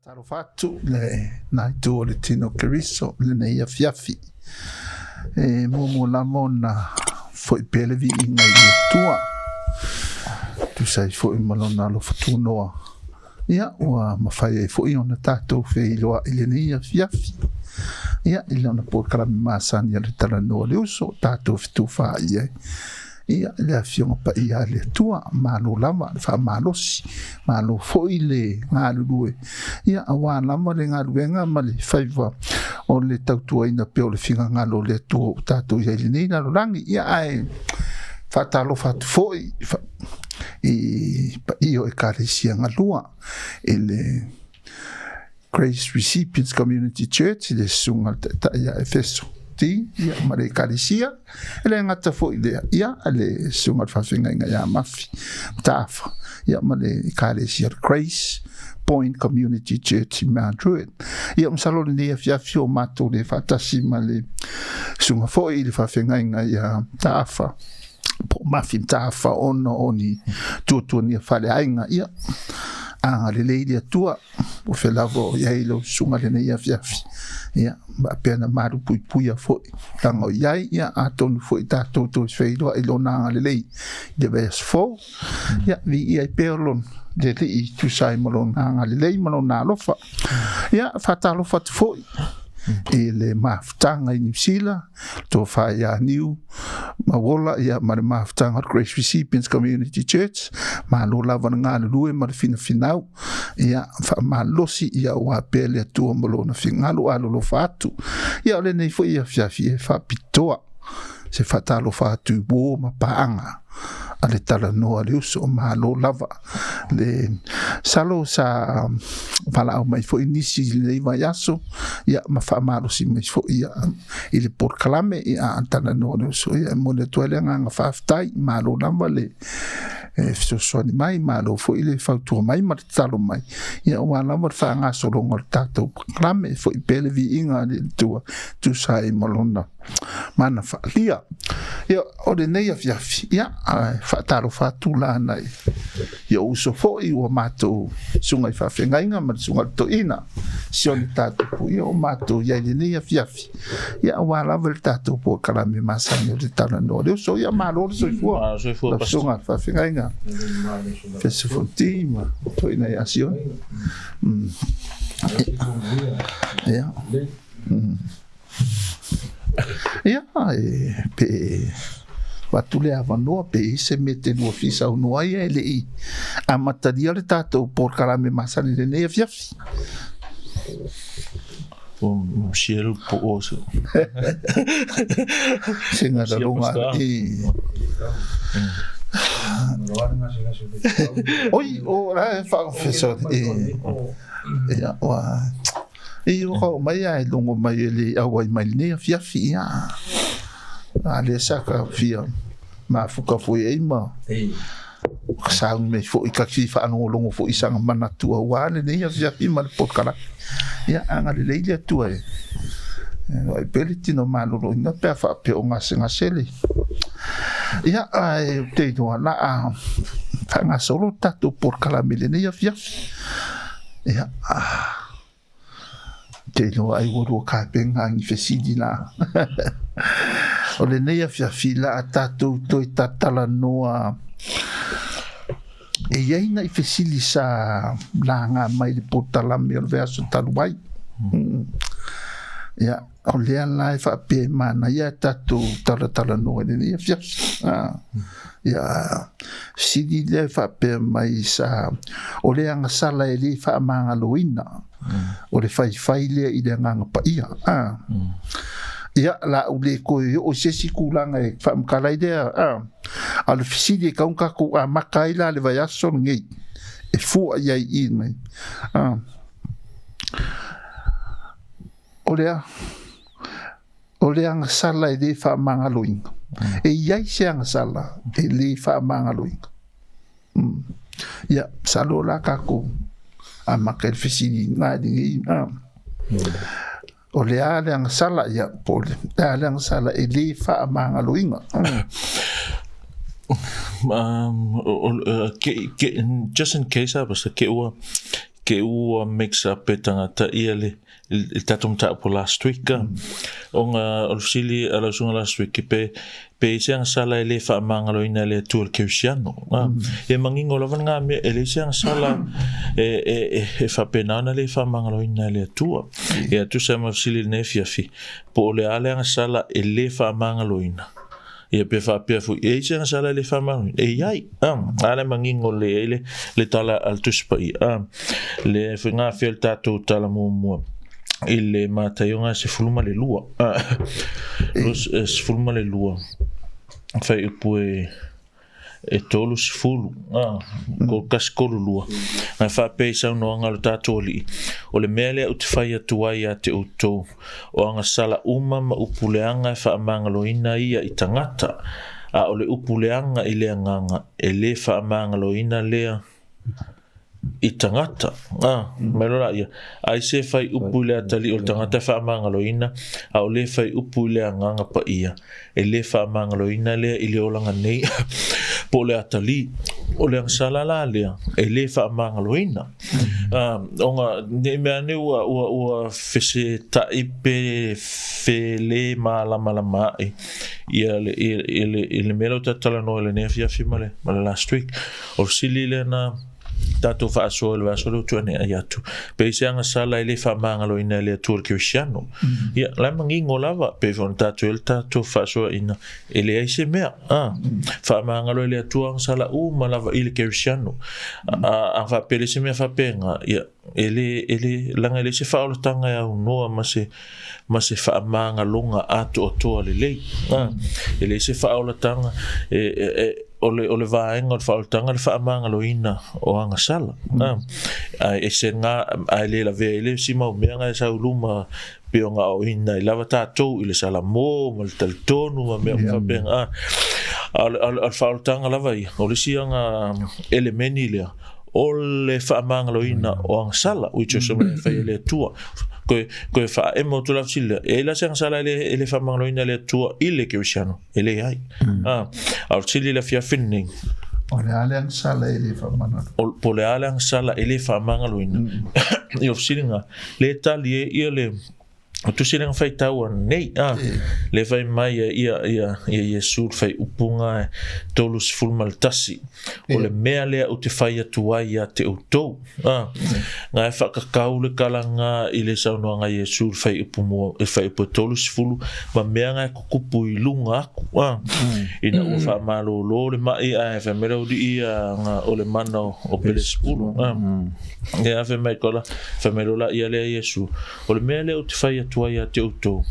Taro fatu le nai tu le tino keriso le nei afiafi. Momo la mona foi pelevi inga i tua. Tu sai foi malona lo fatunoa. Ia ua mawhai e foi ona tātou whei loa i le nei afiafi. Ia i leona po karami māsani a le Talanoa le Uso tātou fitu wha ia. Ia le afionga pa ia le tua malo lava fa malosi malo foi le ngalue ia awa lava le ngaluenga ma le faiva o le tautua ina pe o le finga ngalo le tua tatu ia le nei na rangi ia ai fatalo fat foi i pa io e karesia ngalua ele Grace Recipients Community Church le sunga ta ia Efeso ia mare karesia ele ngata fo ia ale sunga fafinga ia Mafi Mataafa ia mare karesia Grace Point Community Church Madrid ia msalo ni afia mato le fatasi male sunga fo ile fafinga ia Mataafa po Mafi Mataafa ono oni tutu ni fale ainga ia le leile tua o felavo ia ilo sunga le nei afiafi ia ba pena maru pui foi tango ia ia atonu foi tato to feilo ilo na le lei de ves fo ia vi ia perlon de li tu sai malon na le lei malon na lofa ia fatalo fat foi ele maftanga in Sila to fa ia new mawola ia mar maftanga Grace Recipients Community Church ma lo lava nga lue mar finau ia fa malosi ia wa pele tu molona fingalu alo lo fatu ia le nei foi ia fiafi fa pitoa se fatalo fatu bo ma paanga ale Talanoa le Uso ma lo lava le salo sa vala mai foi inisi le vai aso ia ma fa malo si mai foi ia ile por kalame ia Talanoa le Uso ia mone toele nga fa ftai ma lo lava le Efeso Fonoti mai ma lo foi ile fautu mai ma talo mai ia wa lava fa nga so lo ngor tato kalame foi pelevi inga le tu sai malona mana fa lia ia o le nei afiafi ia fataro fatu la nai ia uso foi o mato sunga fa fengainga ma sunga to ina Sione Tatupu ia o mato ia le nei afiafi ia wa la vertato po kalame masani de Talanoa le Uso ia malo so fu sunga fa fengainga Efeso Fonoti ma to ina ia Sione ia ia pe batule avanoa pe se mete no ofisa no ai ele i a mataria le tato por karame masani le nei afiafi o cielo po oso singa da longa oi ora fa feso ia wa eu mai ai longo mai ele awai mai nei afiafi ia ale saka fia ma fuka foi ai ma sang me fo ikaki fa no longo fo isang manatu wale nei afiafi ma pokala ia anga le leile tu ai ai peliti no malo ina pe fa pe o ngasenga sele ia ai te no na fa nga solo tatu pokala me nei afiafi ia te no ai woro ka penga ni fesidina o le nei afiafi la tatou toi Talanoa e iaina i fesili sa langa mai le potalame o le verso taluai ia o lea lai fa pe mana ia tatou Talanoa le nei afiafi ia sidi le fa pe mai sa o le Agasala e le Faamagaloina o le fai le i le nganga pa ia ia la ule ko o sesi kulanga e fa mkala idea al fisidi ka unka ku makaila le vai aso ngi e fu ia i nei o le Agasala e le Faamagaloina e ia se Agasala e le Faamagaloina ia salo la ka ku makel fisidi ngai o le ale Agasala ia po le ale Agasala e le Faamagaloina just in case I was ke ke ua mix up tangata ia le tatum ta po last week onga orsili ala sunga last week pe siang sala ele Faamagaloina le tur Cristiano e mangingo lavan nga me ele siang sala e fa penana le Faamagaloina le tua e tu sa orsili ne fiafi po le ale sala ele Faamagaloina ia pe fa pe fu e siang sala le Faamagaloina e ai ale mangingo le tala al tuspai le finga fel tatu tala mo ile matayonga se fulma le lua se fulma le lua fai pue e tolu se fulu ko kaskolu lua na fa pe sa no anga le tatoli o le mele o te fai atuai a te uto o anga sala uma ma upuleanga Faamagaloina ia i tangata a o le upuleanga i le anganga e le Faamagaloina lea i tangata melora ia ai se fai upu le atali o tangata Faamagaloina a o le fai upu le anganga pa ia e le Faamagaloina le i le olanga nei po le atali o le agasala la lea e le Faamagaloina onga ne mea ne ua fese taipe fele malama ia le melo Talanoa le Fiafi male last week o sili le na tato fa solo tuane ayatu pe se agasala ile Faamagaloina le tur Cristiano ia la mangingo lava pe von tato el tato fa so ina ele ai se mea Faamagaloina le tur agasala malava ile Cristiano a fa pele se mea fa penga ia ele langa ele se fa o tanga ya no ma se Faamagaloina ato to le ele se fa o tanga ole vaenga o fautanga le Faamagaloina o agasala e se nga ai le la vele si mau menga sa uluma pe nga o ina i lava tatou i le sala mo mal taltonu ma me fa ben al fautanga lava i o le sianga elemeni le o le Faamagaloina o agasala which is fa le tua ko fa e mo tu la fila e la sianga sala le Faamagaloina le tua ile Cristiano ele ai al sili la fia finning o le ale sala ele Faamagaloina o po le ale sala ele Faamagaloina e o silinga le tali e le tu silinga fai tau nei le fai mai ia Yesu fai upunga tolus fulmal tasi o le mea lea o te fai atuai a te utou nga e whakakau le kalanga i le saunoanga Yesu fai upumo e fai upu tolus fulu ma mea nga e kukupu i lunga aku ina ua whamalolo le mai a e whamera udi ia nga o le mana o pele spulu e a whamai kola whamerola ia lea Yesu o le mea lea o te fai atuai a te utou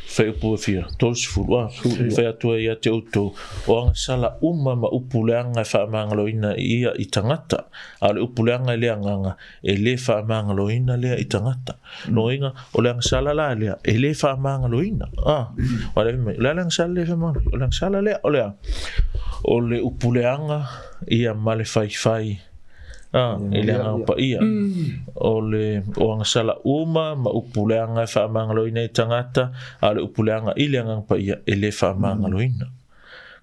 fai upu fia tolus fulu fai atuai a te utou o agasala uma ma upuleanga Faamagaloina ia i tangata a le upuleanga i le anganga e le Faamagaloina lea i tangata no inga o le agasala la lea e le Faamagaloina o le agasala le Faamagaloina o le agasala lea o le upuleanga ia ma le fai ele anga pa ia o agasala uma ma upuleanga Faamagaloina i tangata a le upuleanga ile anga pa ia ele Faamagaloina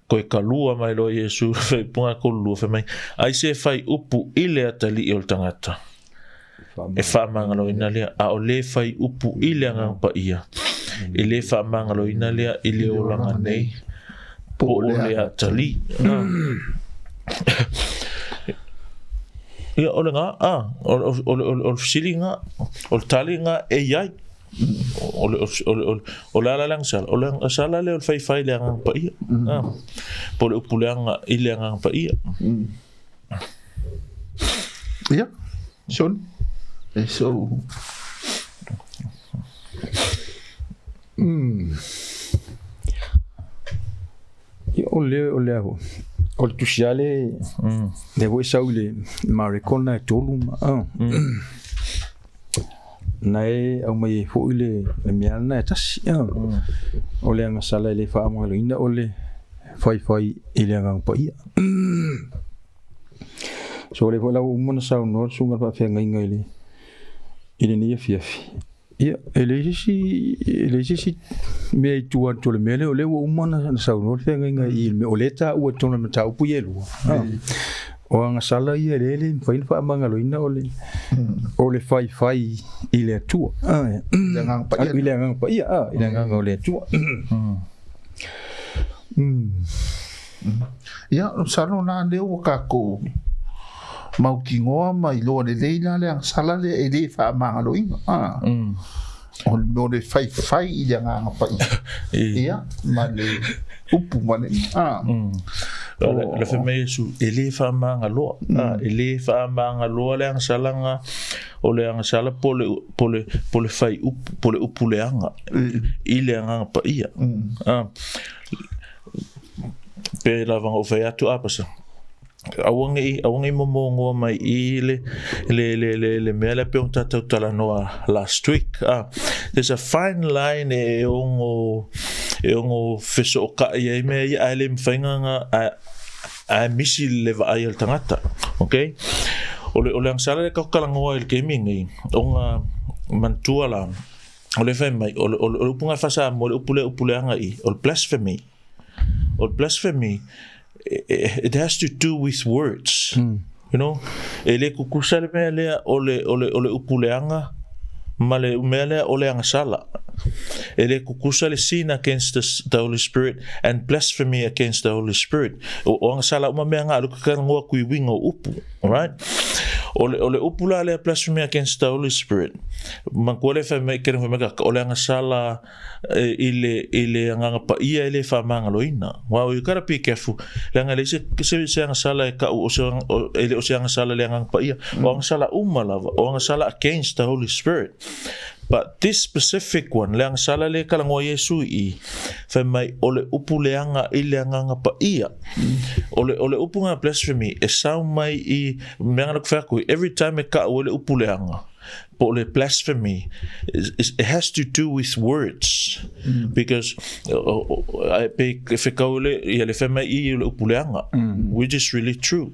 ko e kalua mai lo Yesu fai punga ko lu fai mai ai se fai upu ile atali o tangata e Faamagaloina le a o le fai upu ile anga pa ia ele Faamagaloina le ile o langa nei po le atali ia ole nga o silinga o talinga e ai o la lang sala le o fai le ang pa ia po le upuleanga ile ang pa ia ia son eso ia ole aho o tu siale de voi saule maricona toluma nai au mai foile le miana tas ole anga sala le Faamagaloina ole fai ile anga pa ia so le vola umona sa no sunga pa fenga ingile ile ni fiafi ia ele si me tu anto le mele ole umona sa no fenga ingile me oleta o tona mata upu yelu o Agasala ia lele fain Faamagaloina ole fai i le atua Le ngang pa ia. i le ngang pa ia i le ngang o le atua Ia, salo na leo kako mau ki ngoa mai loa le leila le Agasala le e le Faamagaloina. O le fai i le ngang pa ia. Ia, ma le upu ma le. Le fe mai su ele Faamagaloa ele Faamagaloa le Agasala nga o le Agasala pole fai pole upuleanga i le anga pa ia pe la vanga o fai atu apasa awangi momongo mai i le mele pe un tata Talanoa last week there's a fine line e ongo feso ka ia me ia le mfainga a misi le va ai al tangata okay ole Agasala le kalangoa il gaming i onga mantua la ole fai mai ole upunga fasa mo le upuleanga i ole blasphemy it has to do with words you know ele kukusa le mele ole upuleanga male mele ole Agasala ele kukusa le sin against the Holy Spirit and blasphemy against the Holy Spirit o Agasala uma me nga ka ngoa kui wingo upu alright ole upula le blasphemy against the Holy Spirit man ko le fa me kere fa me ka ole Agasala ile nga pa ia ile Faamagaloina wow you gotta be careful le nga le se Agasala ka o se Agasala le nga pa ia o Agasala umalava o Agasala against the Holy Spirit. But this specific one, le Agasala le kalangoa Yesu i fa mai ole upuleanga i le anga pa ia ole upunga blasphemy e sau mai i meanga ku fa every time e ka ole upuleanga po le blasphemy it has to do with words because if ka ole ia le fa mai i ole upuleanga which is really true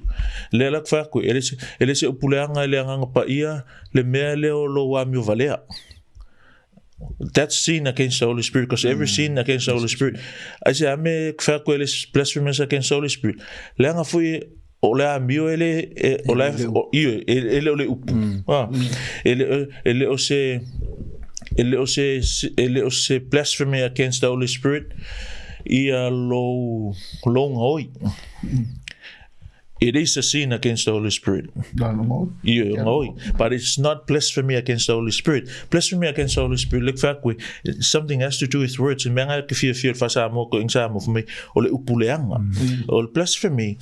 le la fa ku ele se upuleanga le anga pa ia le mea le o lo wa mi valea. That's sin against the Holy Spirit because every sin against the Holy Spirit I say ame kwele blasphemous against the Holy Spirit lenga fui ole amio ele ole upu ele ose blasphemy against the Holy Spirit ia lo ngoi it is a sin against the Holy Spirit. But it's not blasphemy against the Holy Spirit. Blasphemy against the Holy Spirit, look back with something has to do with words. And menga ke feel fasa mo ko ingsa mo for me ole upuleanga. Ole blasphemy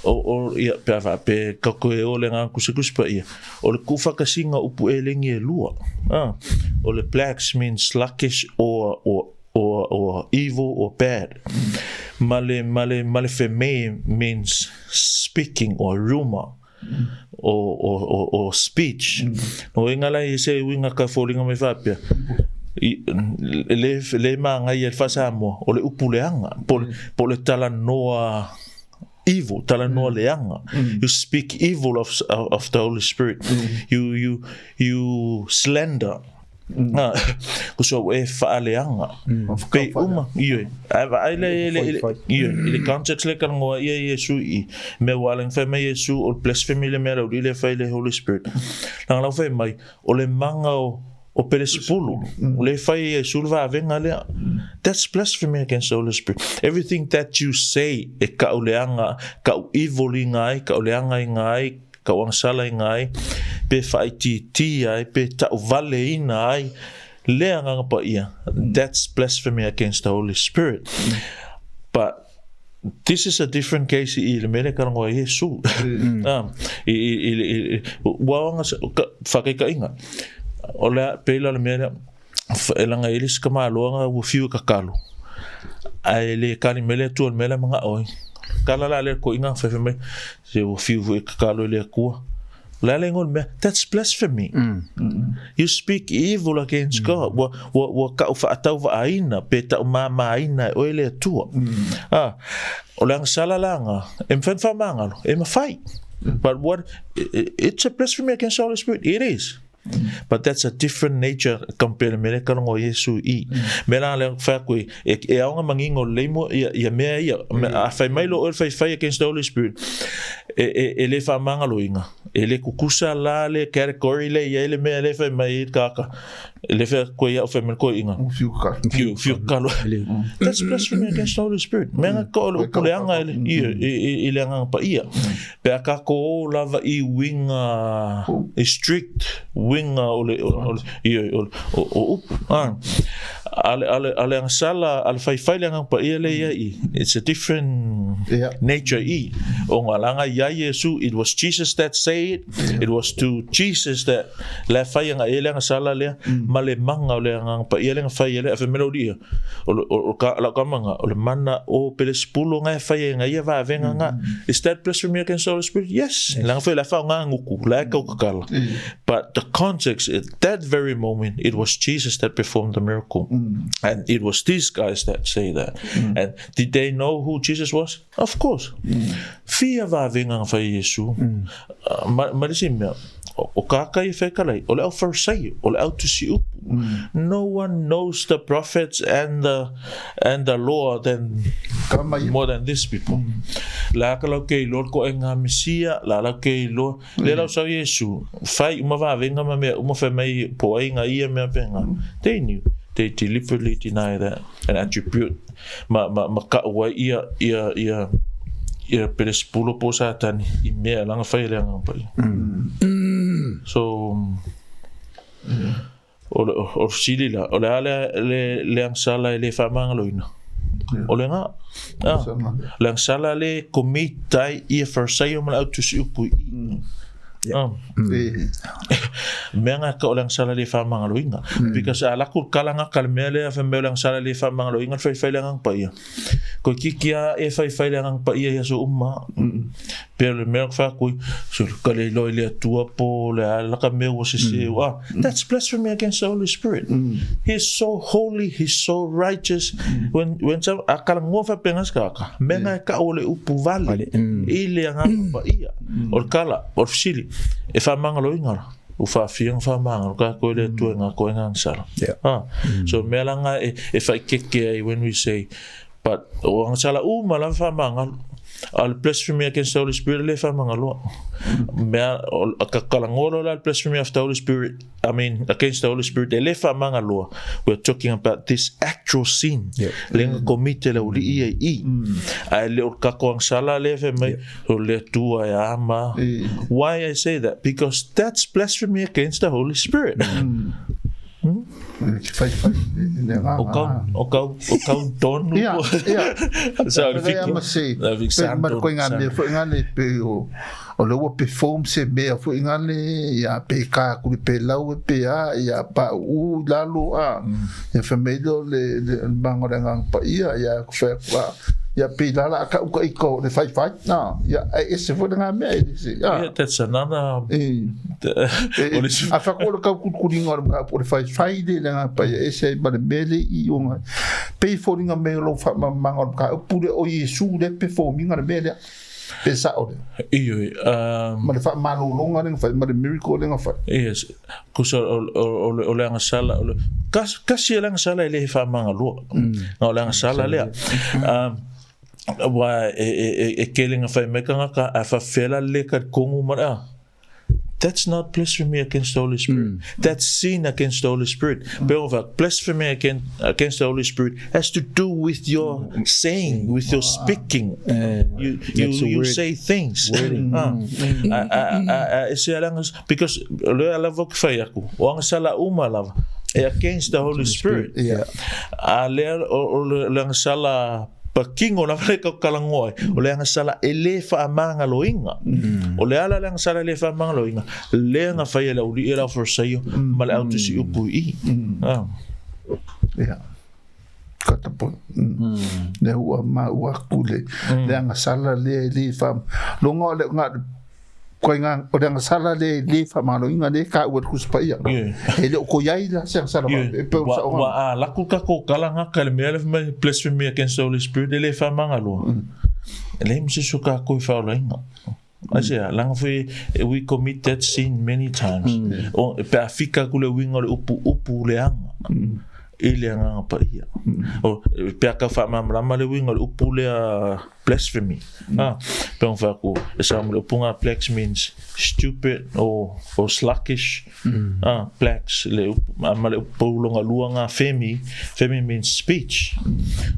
or ia pe ka ko ole nga kusikus pa ia. Ole kufa kasinga upu elengi lua. Ole blacks means sluggish or evil or bad. Male feme means speaking or rumor or speech. No ingala ise winga ka folinga me vapia. Le manga ia fasamo ole upuleanga pole Talanoa evil Talanoa leanga. You speak evil of the Holy Spirit. You slander. So e faaleanga pe uma ie ile context le kan ngoa ie Yesu i me walang fa me Yesu o blasphemy le mera le fa le Holy Spirit lang la fa mai o le manga o pelespulu le fa Yesu va venga le that's blasphemy against the Holy Spirit. Everything that you say e ka oleanga ka evil ngai ka oleanga ngai ka Agasala ngai pe faiti ai pe ta vale ina ai le anga pa ia that's blasphemy against the Holy Spirit. But this is a different case i le mele ka ngoa Yesu wa fa ka inga ola pe la le mele elanga elis ka malo nga fiu ka kalo ai le kali mele tu mele mga oi kala la le ko inga fa me se o fiu ka kalo le ku that's blasphemy. You speak evil against God. Wa ka fa atau va aina pe ta mama aina o ele tua. O lang sala langa em fen fa mangalo em fai. But what it's a blasphemy against the Holy Spirit. It is. But that's a different nature compared mele kalongo Yesu I. Mela le fa ko e aonga mangingo leimo ia mea ia a fai mailo o fai against the Holy Spirit. E le Faamagaloina. E le kukusa la le category le ia le mea le fai mai kaka. Le fa ko ia fa mel ko inga. Fiu kalo. That's blasphemy against the Holy Spirit. Menga ko le anga ile anga pa ia. Pe ka ko lava I winga strict winga ale Agasala al fai le anga pa ia le ia I. It's a different nature I. O ngalanga ia Yesu, it was Jesus that said it. It was to Jesus that la fai anga ele Agasala le male manga le anga pa ia le fai ele fa melodia. O ka la manga o le mana o pelespulo nga fai nga ia va venga nga. Is that blasphemy against the Holy Spirit? Yes. La fa la fa nga nguku la ka kala. But the context at that very moment it was Jesus that performed the miracle. And it was these guys that say that. And did they know who Jesus was? Of course. Fia va venga fa Yesu. Marisimia o kakai fe kalai o le au Pharisee o le au tusi upu. No one knows the prophets and the law more than these people. La kalau ke Lord ko enga Mesia la ke Lord le lau sa Yesu fai uma va venga ma me uma fe mai po inga ia me penga. They knew. They deliberately deny that and attribute ma ka wa ia perespulo po sa tani I mea langa fai le anga pai. So o sili la o le Agasala le Faamagaloina. O le nga le Agasala le komitai I Pharisee ma au tusi upu Menga ka o le Agasala le Faamagaloina because ala ku kalanga kalmele fa me le Agasala le Faamagaloina fai le anga pai. Ko kikia e fai le anga pai ia so pero le merk fa ko so kale lo le tua po le ala ka me was se that's blasphemy against the Holy Spirit. He's so holy, he's so righteous. When some akala ngofa pengas ka menga ka ole upu vale ile anga pa ia or kala or sili e Faamagaloina o fa fiang Faamagalo ka ko le tua nga ko nga Agasala. So melanga e fa keke when we say but o Agasala mala Faamagalo al blasphemy against the Holy Spirit le Faamagalo. Mea kakalangolo la blasphemy of the Holy Spirit. I mean against the Holy Spirit le Faamagalo. We're talking about this actual sin. Lenga komite le uli I. Ai le kako Agasala le fe mai o le tua ya ama. Why I say that? Because that's blasphemy against the Holy Spirit. O kau tonu so ko ngane fo ngane pe o lo perform se me fo ngane ya pe ka ku pe lau pe ya pa u la lo ya famelo le bangorengang pa ya fa ya pe la ka u ko le fai na ya ese fo ngame that's another a fa ko ka ku ringa por fai de la pa ese ba mele I onga pe fo ringa me lo fa mangor ka pure o Yesu le performing ar mele pesa o ma le fa manu longa ning fa ma le miracle ning fa yes kuso o le Agasala kasi le Agasala le Faamagalo no le Agasala le wa kelinga fa mekanga ka fa fela le ka kongu mara. That's not blasphemy against the Holy Spirit. That's sin against the Holy Spirit. But blasphemy against the Holy Spirit has to do with your saying, with your speaking. You say things. Because against the Holy Spirit. Pakingo na vale ka kalangoi o le Agasala ele Faamagaloina o le ala le Agasala le Faamagaloina le nga fai la uli era Pharisee ma le au tusi upu katapo le ua ma ua kule le Agasala le fam longa le nga ko nga o le Agasala le Faamagaloina le ka ua kuspa ia ele ko yai la se Agasala wa la ku ka ko kalanga ka le mele blasphemy against the Holy Spirit le Faamagalo ele mse suka ko fa la inga Asia lang we commit that sin many times. O pe afika kule winga le upu leanga. Ile anga pa ia. O pe ka fa mamrama le winga le upu le blasphemy. Pe on fa ko esam le punga plex means stupid or slackish. Plex le amale upu longa luanga femi means speech.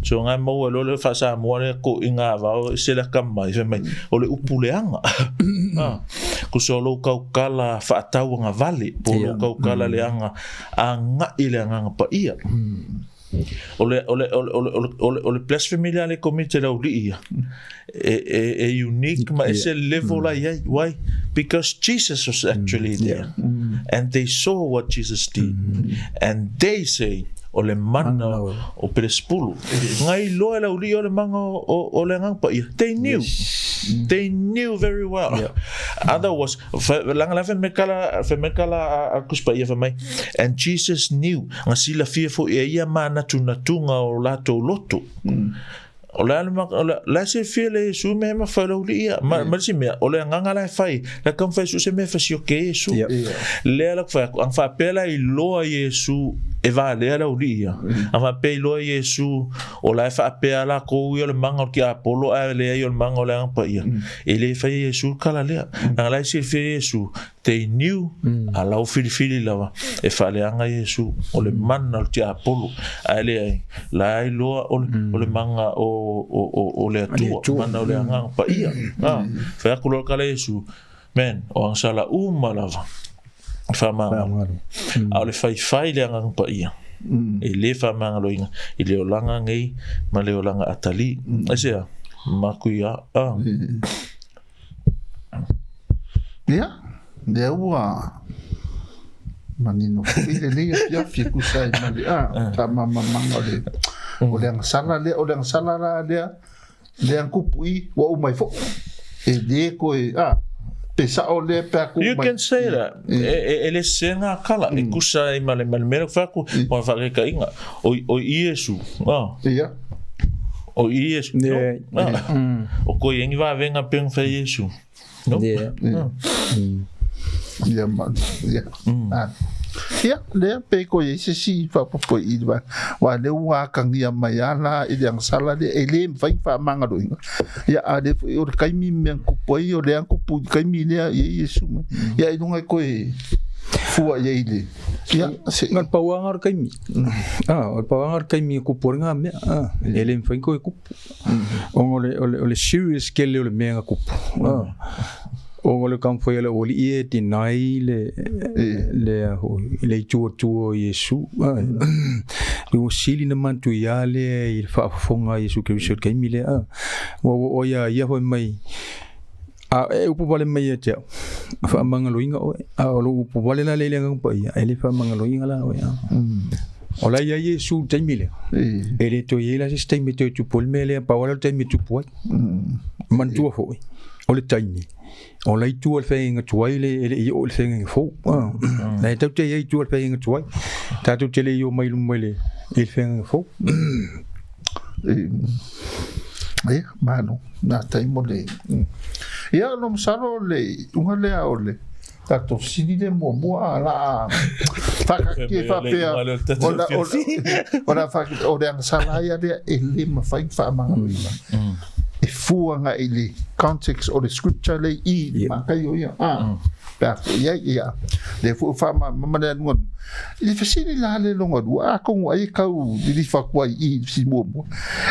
So nga mo le fa sa mo le ko inga va se la kama femi o le upu le anga. Ko solo kala fa tau nga vale po lo kala le anga ile anga pa ia. Ole blasphemy le committed au ia. Unique, but it's a level like why? Because Jesus was actually there, and they saw what Jesus did, and they say, "Ole mana o perespulu." Ngai loa la uli ole manga o le ngang pa ia. They knew very well. Other was lang la femekala akuspa ia mai, and Jesus knew. Ngasila fearful ia mana tunatunga o lato loto. Ola se fele su me ma fa lo ia ma si me ola nganga la fai la kan fa su se me fa si okay su le la fa an fa pela I lo Yesu e va le la ia an fa pe lo Yesu ola fa pela ko yo le manga ki apolo a le yo le manga la pa ia e le fa Yesu kala le la se fe Yesu they knew ala fili lava e fa le anga Yesu o le manna ki apolo a le la lo o le manga o le tu mana o le anga pa ia fa kulo kala Yesu men o ang sala malava fa ma a le fai le anga pa ia e le fa Faamagaloina I le olanga ngai ma le olanga atali asia makuia le ua manino ile ya fiku sai mali ta mama le o le sala le kupui wa umai fo e de ko pesa o le pa ku you can say that ele senga kala e kusa I male mero fa ku wa fa ka inga o Yesu o Yesu o ko yengi va venga pen fa Yesu no le pe ko si fa po idwa wa le wa kang ya mayala I yang sala de ele fai Faamagaloina ya ade o kai mi men ku po o le ku pu kai mi le Yesu ya I dunga ko fua ye ile ya ngat pawangar kai mi o pawangar kai mi ku por nga me ele fai ko ku ole serious kele ole me nga ku o le campo ele o ie tinai le tuo Yesu o sili na mantu yale I fa fonga Yesu Kristo kai mile o ya ho mai upu vale mai te Faamagaloina o upu vale la le ngang pa ia ele Faamagaloina la o ya ola ya Yesu tai mile ele to yela sistem to tu polmele pa wala tai mi tu poi mantu ho ole tai mi o lai tu al fenga tuai le o le fenga fo na tau te ai tu al fenga tuai ta tu te le yo mai le il fenga fo mano na tai mo le ia no salo le unga le ole tato sini de mo ala faka ke fa pe ona fa o de sala ia de ele ma fa Faamagaloina e fuanga ile context of the scripture le ma kai yo ya pa ya le fu fa ma le ngon ile fasini la le longa ko ai ka u di fa kwa I si mo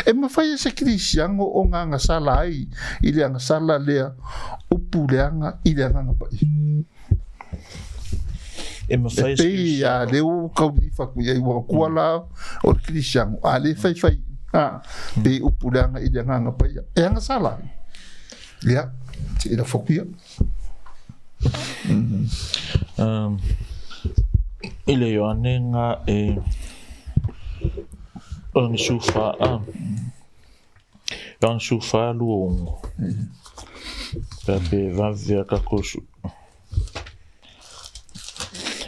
e ma fa se Christian o nga sala ai ile nga sala le o puleanga ile nga pa e ma fa ya le o ka di fa ku ai wa kwala o Christian ale fa pe upulanga I nga pa ia e nga sala ya ti ila fokia ile Ioane nga on sufa luongo pe va via ka kosu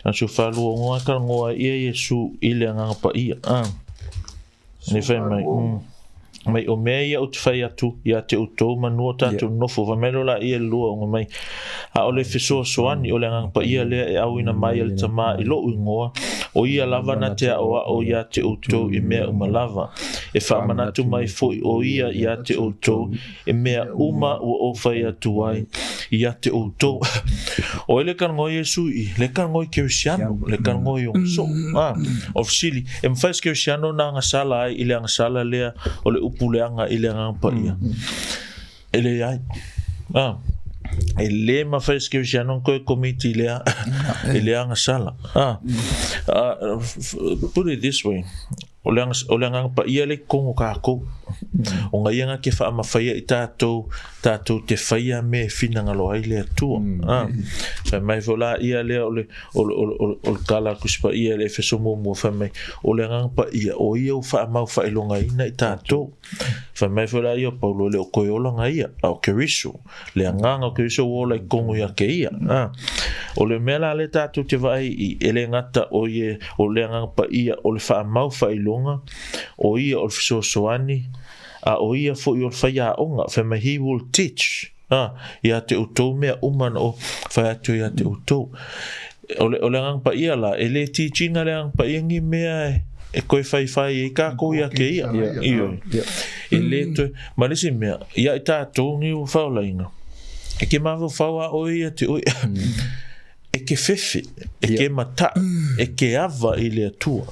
an sufa luongo ka ngoa ia Yesu ile nga pa ia ni fai mai mai o mea ia o te whai atu ia te utou manua tātou nofo wa mero la ia lua o mai a ole Efeso soani ole ngang pa ia lea e au ina mai al tama i lo ingoa o ia lava na te aoa o ia te utou i mea umalava e whaamanatu mai foi o ia te utou e mea uma o whai atu ai ia te utou o ele kan ngoi Yesu i le kan ngoi Kirisiano le kan ngoi o so ofisili e mwhais Kirisiano na Agasala ai i le Agasala lea o le upuleanga i le ngangpa ia ele ai e le mawhais Kirisiano koe komiti lea i le Agasala put it this way o le ngangpa ia le kongo kako o nga ianga ke whaamawhaia i tātou te whaia me whinangalo ai le atua whai mai whola ia lea o le kala kuspa ia le Efeso mua whai mai o le ngangpa ia o ia u whaamau whailonga ina i tātou whai mai whola ia Paulo le o koe olanga ia au Keriso le anganga o Keriso wola i kongo ia ke ia o le mela le tātou te vai i ele ngata o le ngangpa ia o le whaamau whailonga o ia o le fisosoani o ia fo i o whaia onga whema he will teach ia te utou mea umana o whai atu ia te utou o le ngangpa ia la e le teachinga le ngangpa ia ngi mea e koe whai e kako ia ke ia e le toi marisi mea ia i tātou ngi u whaolainga e ke mawa whaua o ia te oi e ke fefe, e ke mata, e ke ava i le atua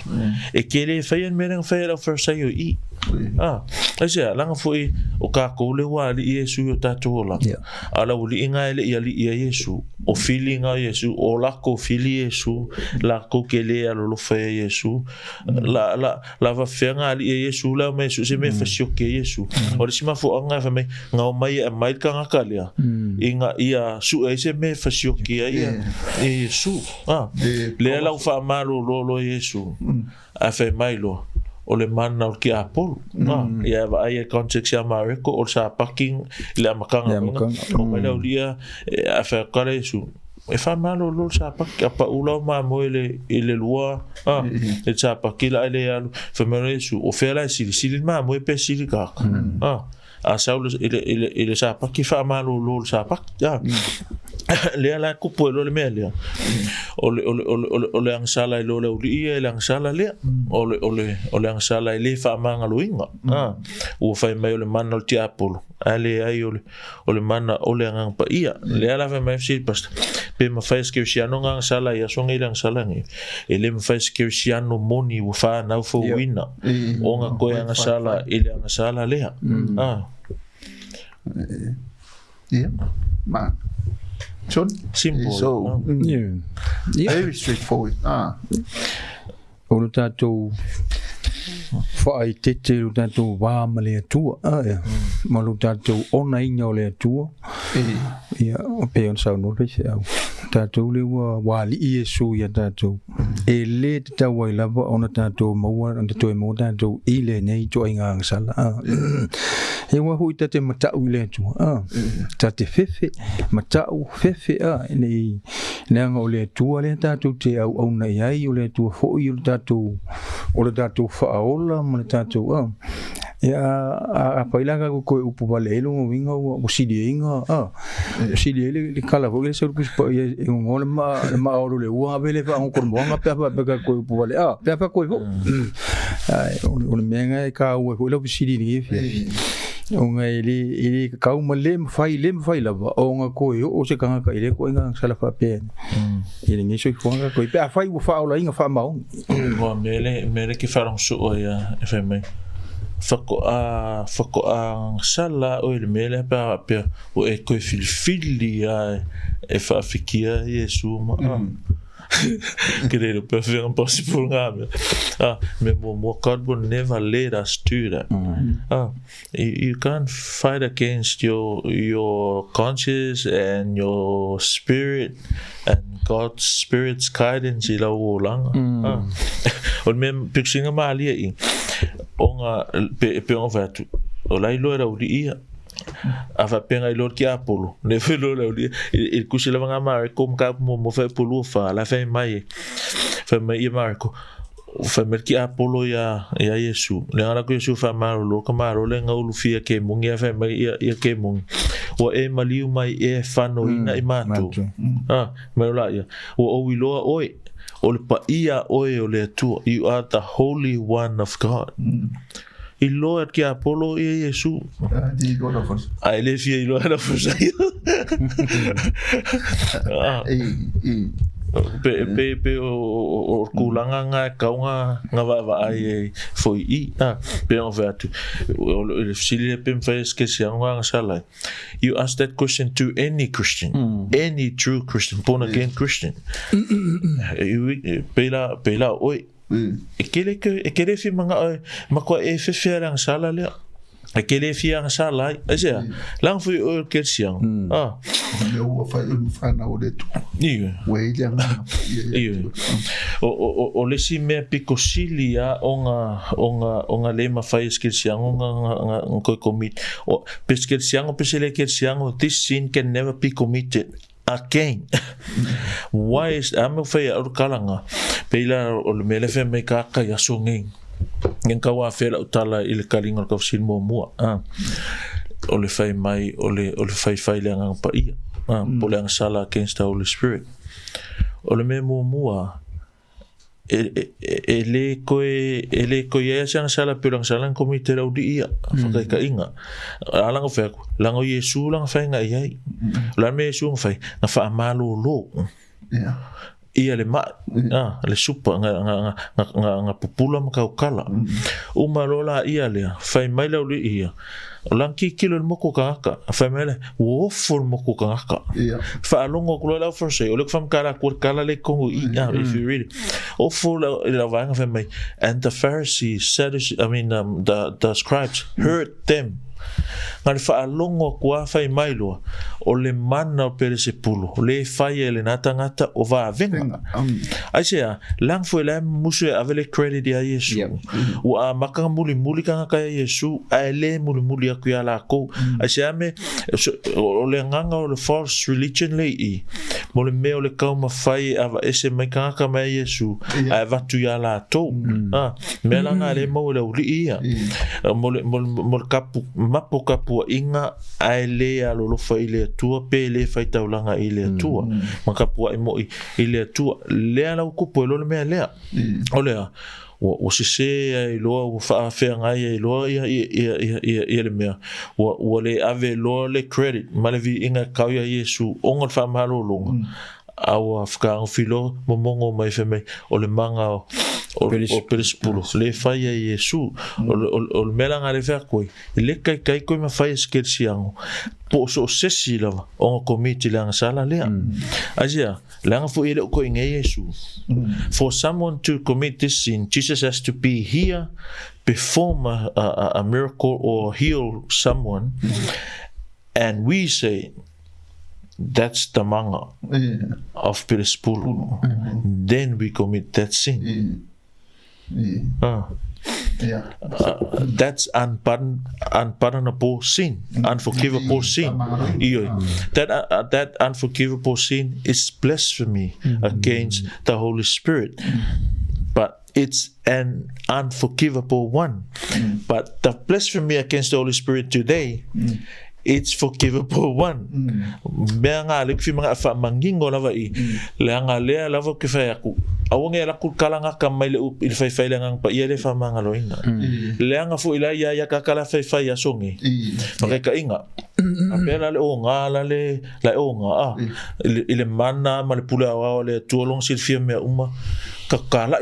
e ke le whaian mereng whaia rau wharsai o i aisea langa foi o kako le wa li Yesu o tātou ola ala uli inga ele ia li ia Yesu o fili inga Yesu o lako fili Yesu lako ke le alo lo whaia Yesu la va whenga li ia Yesu la me Yesu se me whasio ke Yesu o le sima fo anga wha me ngau mai e mai ka ngaka lea inga ia su e se me whasio ke ia Yesu le lau wha amaro lo Yesu a whai mai lo o le mana o ki apolo ia va ai context ya mareko o sa parking le makanga o mai la ulia a fa kare su e fa malo lo sa pak pa ulo ma mo ile lua e sa pakila ile alu fa mere su o fe la sili ma mo pe sili ka a sa ile sa pak fa malo lo sa pak le ala kupo lo le mele o le Agasala lo le uli le Agasala le o le Agasala le Faamagaloina o fai mai o le mana o te apolo ale ai o le mana o le ngangpa ia le ala fa mai fsi pasta pe ma fai Kirisiano Agasala ia songa i le Agasala ngi e le ma fai Kirisiano moni o fa na fo wina o nga koe Agasala i le Agasala le ma John? Simple. So, very straightforward. O le tātou whaai tete o tātou wāma le atua. Ma lo tātou ona inga o le atua. Ia, o pe on sau nore se au. Tātou le wāli i Yesu ia tātou. E le te tau ai lava ona tātou maua, ante toi mo tātou i le nei to inga Agasala. E wa hui tate matau i le atua. Tate fefe, matau fefe nei neanga o le atua le tātou te au nei ai o le atua hoi o le tātou whaola ma le tātou ia a pailaga ko upu vale elo winga o sidi inga sidi le kala vo le so ku e ngol ma o le ua vele fa ko mo nga pa ko upu vale pa ko vo o le menga ka o le sidi ni o nga ili ka uma le fai la o nga ko o se kanga ka ile ko nga sala fa pe ile ni so ko nga ko pa fai o fa o la inga fa ma o mele ki fa so o ya fm fako a sala o le mele pa pe o e ko fili e fa fikia Yesu ma credo per faire impossible mais God will never let us do that. You can't fight against your conscience and your spirit and God's spirit's guidance ila ulanga o mem pixinga malia I onga pe on va tu o lai lo era uri ava penga I lor ki apolo ne felo la uri il kusila nga ma kom ka mo fe pulu fa la fe mai marco fa merki apolo ya Yesu le ala ko Yesu fa malo ka malo le ngulu fia ke mungi fa mai ia ke mungi o e maliu mai e fano ina i matu me la ia o wiloa oi o le pa ia oi o le tu you are the holy one of God I loa ki apolo i Yesu ai le fia I loa na fusa pe o kulanga nga kaunga nga va ai foi I pe on va tu le fili pe mfais que si nga sala you ask that question to any Christian any true Christian born again Christian pela oi ekele fi manga makwa e fe ferang sala le ekele fi ang sala asia lang fu o kersiang me o fa na o de tu iyo we ile iyo o le si me picosilia onga le ma fa kersiang onga ko commit o peskersiang o pesele kersiang this sin can never be committed again. Why is amo fai or kalanga pela o le mele fe me kaka ya songeng ngen kawa fela utala ile kalinga ka sin mo mua o le fai mai o le fai le ngang pa ia po le sala against the Holy Spirit o le me mo mua ele ko ya sang sala pirang salang komite ra udi ia fa ka inga alang fa lango Yesu lang fa nga ia la me Yesu fa na fa malo lo ia le ma le supa nga popula ma kala o malola ia le fa mai la uli ia o lanki kilo mo ko ka fa mai le wo for mo ko ka fa longo ko la for say o le fam kala ko kala le kongo ia if you read o for la vanga fa mai and the Pharisees the scribes heard them ngal fa longo kwa fa mai lo o le mana o peresepulo le fa ele natangata o va venga asia lang foi la musu avele credit ya Yesu o a maka muli kanga ka Yesu ele muli aku ya la ko asia me o le nganga o le false religion le I mo le me o le kauma fai ava ese mai kanga ka mai Yesu a va tu ya la to me langa le mo le uli ia mo kapu mapo kapu inga aile alo lo fai le tua pe le fai taulanga ile tua makapu ai mo ile tua le ala ku polo le me le o le o se ai lo fa fe ngai lo ia le me o le ave lo le credit malavi inga kauya Yesu ongol fa malo longa au afka filo momongo mai fe mai o le manga o perispulo le fai Yesu o le melanga le fer koi le kai koi ma fai skersiango po so sesi lava o komiti langa sala le asia langa fu ile ko inge Yesu for someone to commit this sin Jesus has to be here perform a miracle or heal someone and we say that's the manga of perispulo then we commit that sin that's unpardonable sin, unforgivable sin. That unforgivable sin is blasphemy against the Holy Spirit. But it's an unforgivable one. But the blasphemy against the Holy Spirit today, it's forgivable one. Nga lik fi mga fa mangingo lava I nga le lava ki fa aku awong ela ku kalanga kamay le il fa fa lang pa ile fa Faamagaloina le nga fu ila ya kakala fa fa ya songi okay ka inga apela le o nga la o nga ile mana malipula wa le tuolong silfia me uma kala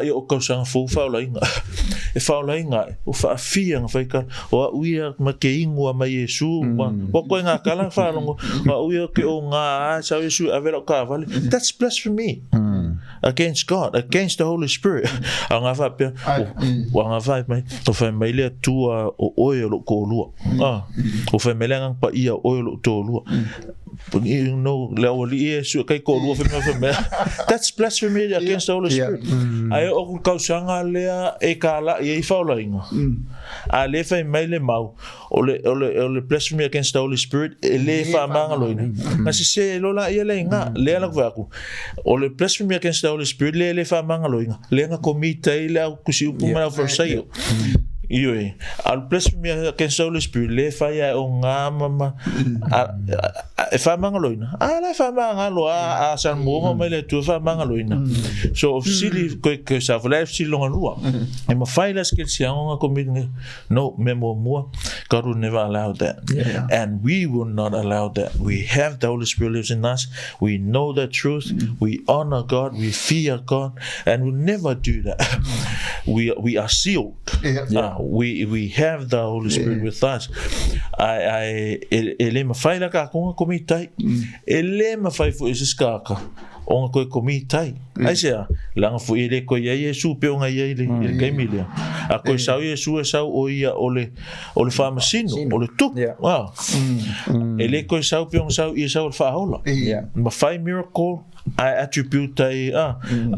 I o kausang fu fa la inga e fa la inga o fa fiang fa ka o uia makeingo ma Yesu wa ko nga kala fa longo wa uia ke o nga sa Yesu avela ka vale that's blasphemy against God, against the Holy Spirit. Ang ava pe wa ava mai o fa mai le tua o oilo ko lua o fa mai lang pa ia oilo to lua no leoli su kai ko lu fe that's blasphemy against the Holy Spirit ai o ka sanga lea e kala e faula inga a le fa mai le mau o le blasphemy against the Holy Spirit e le Faamagaloina na se lo la ia le nga le la ku o le blasphemy against the Holy Spirit le Faamagaloina le nga komita ile ku si ku ma for say Ioane, al blasphemy against the Holy Spirit le faya o nga mama e Faamagaloina la Faamagalo a san mo mai le tu Faamagaloina so officially ko sa vola officially longa lua e ma faila skill sia nga komit no memo mo God will never allow that and we will not allow that. We have the Holy Spirit lives in us, we know the truth, we honor God, we fear God, and we'll never do that. We are sealed. We have the Holy Spirit with us. Ele ma fai la ka ko komitai. Ele ma fai fu ese skaka. On ko komitai. Ai sea, langa fu ele ko ye Yesu pe onga ye le kaimilia. A ko sa Yesu sa o ia ole famasino, ole tu. Wow. Ele ko sa pe onga sa ia sa o fa hola. Ma fai miracle I attribute a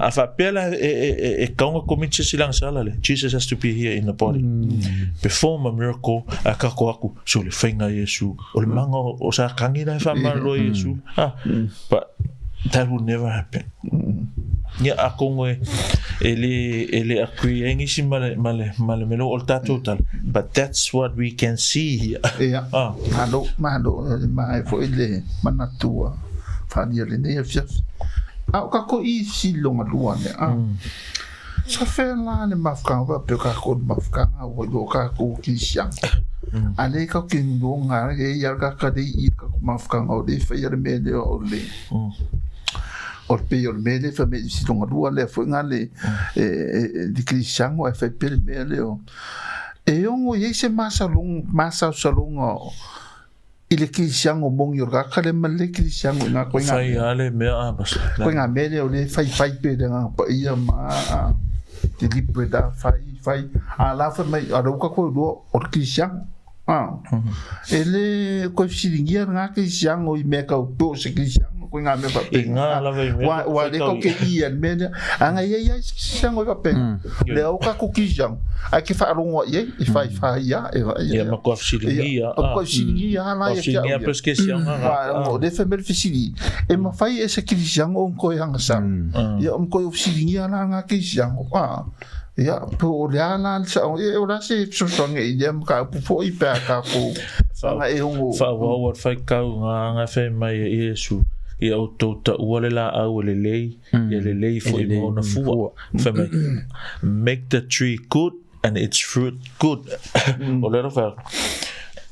fapela e kaunga komite silang salale. Jesus has to be here in the body. Perform a miracle a kako aku so le fainga Yesu. O le manga o sa kangina famalo Yesu. But that will never happen. Nia akongo ele akui engisi male melo olta total. But that's what we can see here. Malo mai fo ele manatua. Fania le ne fia ka ko I si longa lua ne sa fe la ne mafka va pe ka ko mafka o do ka ko kisiang ale ka kin longa e ya ka de I ka mafka o de fe ya me de o le o pe o me de fe me si longa lua le fo ngale di kisiang o fe pe me le o e ongo ye se masa salonga ile kisiang o mong yorga kale male kisiang nga ko nga fai ale me abas ko nga mele o le fai pe de nga pa ia ma de libreda fai ala fa mai ado ka ko do o kisiang ele ko siringia nga kisiang o me ka o se kisiang ko nga me pa pe nga la vai me wa de ko ke ia me anga ia kisiang o pa pe le o ka ko kisiang a ke fa rongo ye fai ya ma ko siringia ko siringia la ya siringia plus kisiang o de fe mer fisili e ma fai ese kisiang o ko yang sa ya ko siringia la nga kisiang ya po la sa o la se so songe idem ka po I pa ka ko nga e ngo fa wa fai ka nga fe mai Yesu ia o tota ua la au le lei fo I mona fua fa mai make the tree good and its fruit good o le fa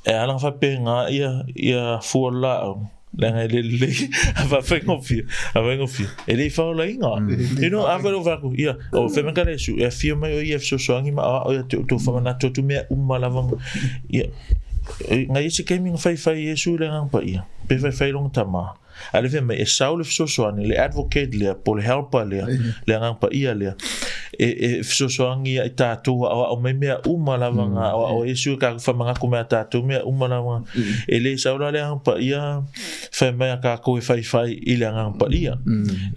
e ala fa pe nga ia fua la langa le va fengo fia ele fa la inga ava lo va ia o fe manga le su e fia mai o ia so songi ma o to fa na to me malavang ia ngai se gaming fai Yesu le ngang pa ia pe fai long tama ale ve mai e saul so soani le advocate le por helper le ngang pa ia le e so soangi ai tatu o me malavanga o Yesu ka fa manga ko me tatu me malavanga ele saul le ngang pa ia fa mai ka ko fai ile ngang pa ia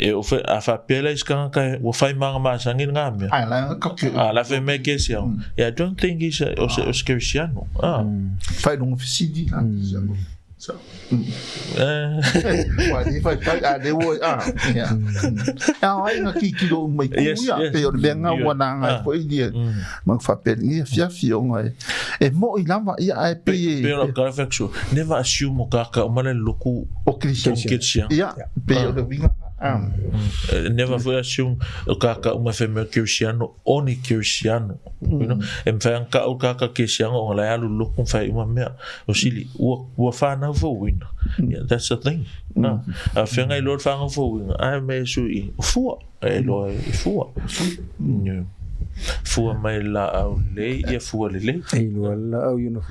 e o fa a fa pela iska ka o fai manga ma sangin ngam ala fe me que sia I don't think he's o Cristiano fai non fisidi so fai de wo ai na ki do mai ku ya pe o benga wana nga po I mang fa pe ni fia ngai e mo I lava ia pe pero ka fexo never assume ka o mala loku o Cristiano ya pe o de vinga never foi assume o kaka uma femme Cristiano oni Cristiano you know em fa ka o kaka Cristiano o la alu loku fa uma me o sili o fa na fo win yeah that's the thing no a fenga I lord fa fo win I me su I fo e lo fo fua mai la au le ia fua le lo la au you know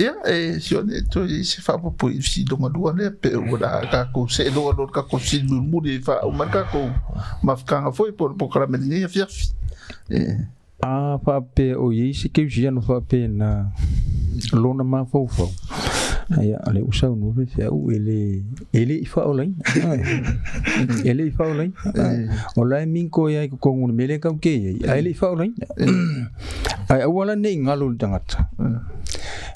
ya Sione to se fa po si do madua le pe o da ka ko se do ka ko si mu de fa o marka ko mafkanga foi por kala menina fia fa pe o ye se ke jia no fa pe na lona ma fo Ia ale usau no fe au ele I faulaina. Ele I faulaina. O lai minko ia ko ngun mele ka ke ia ele I faulaina. Ai awala nei ngalo tangata.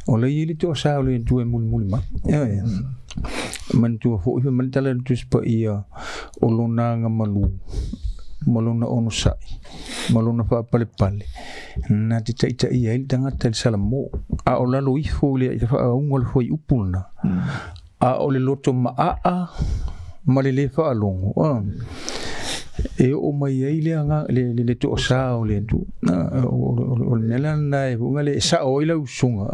O lai ile to sa le tu mul ma. Ia. Man tu fo I man tala tu spa ia o lona nga malona ono sai malona fa pale na te taita ia il tangata salamo a o lalo I fo le fa ungol fo I upuna a o le loto ma le fa longo e o mai ai le anga le to sa o le tu o nela na e ngale sa o ila usunga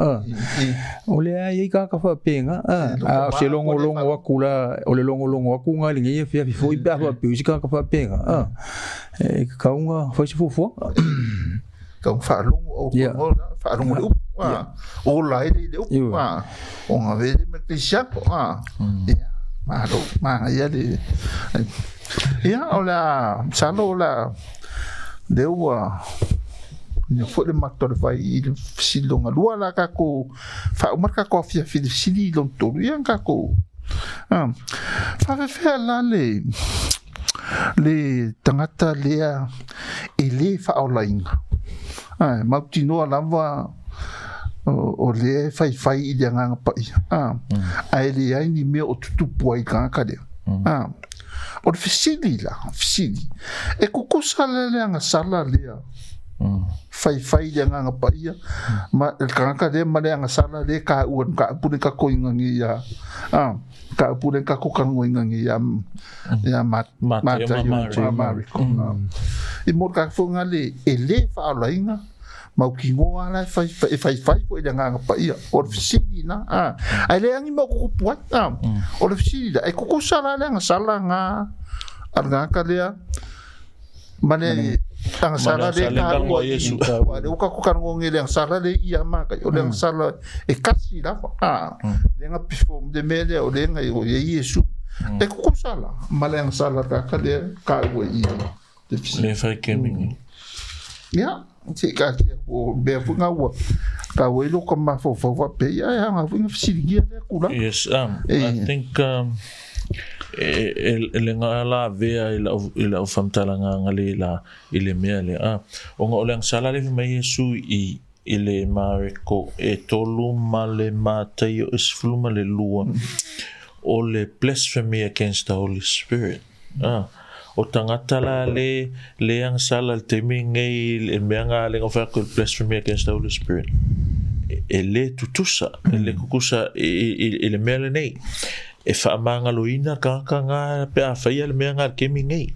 o le ai ka fa penga a se longo wakula o le longo wakunga le ngia fia fo I ba pe ka fa penga e ka unga fa se fofo ka fa longo o fa longo o lai de o nga ve me klisha ma ia de ia ola salo la deua ni fo de mator vai I silonga lua la ka ko fa marka ko fia fi sili long to ia ka ko fa fe la le tangata lea ele fa olainga mautino lava o le fai I le nganga pa ai le ai ni me o tutupu ai ka de o le fisili e kukusa le anga sala lea fai le nganga pa ia ma el kanaka de ma le anga sala le ka uan ka pune ka koinga ngi ia ka pune ka kokango ngi ia mata I mo ka fonga le ele fa olainga mau kingo ala fai po ile nga pa ia o fisili na ai le angi mo ko puat o fisili da e ko sala le nga sala nga arga ka le mane tang sala de ka o Yesu wa de ko kan ngong le sala le ia ma ka o le sala e kasi la le nga perform de mele o le nga o Yesu e ko sala male nga sala ka le ka o ia de fisili le fai kemi ya se ka o be funga wa ka we lo ko ma fo pe ya nga funga fisili le kula yes I think ele ngala vea ila o famtalanga ngale la ile mele o nga ole sala le mai Yesu I ile mareko e tolu male matayo isfluma le lua o le blasphemy against the Holy Spirit o tangata la le ang sala te mingai le meanga le ngofa ko blasphemy against the Holy Spirit ele tutusa ele kukusa ele mele nei e Faamagaloina ka nga pe a fai le meanga ke mingai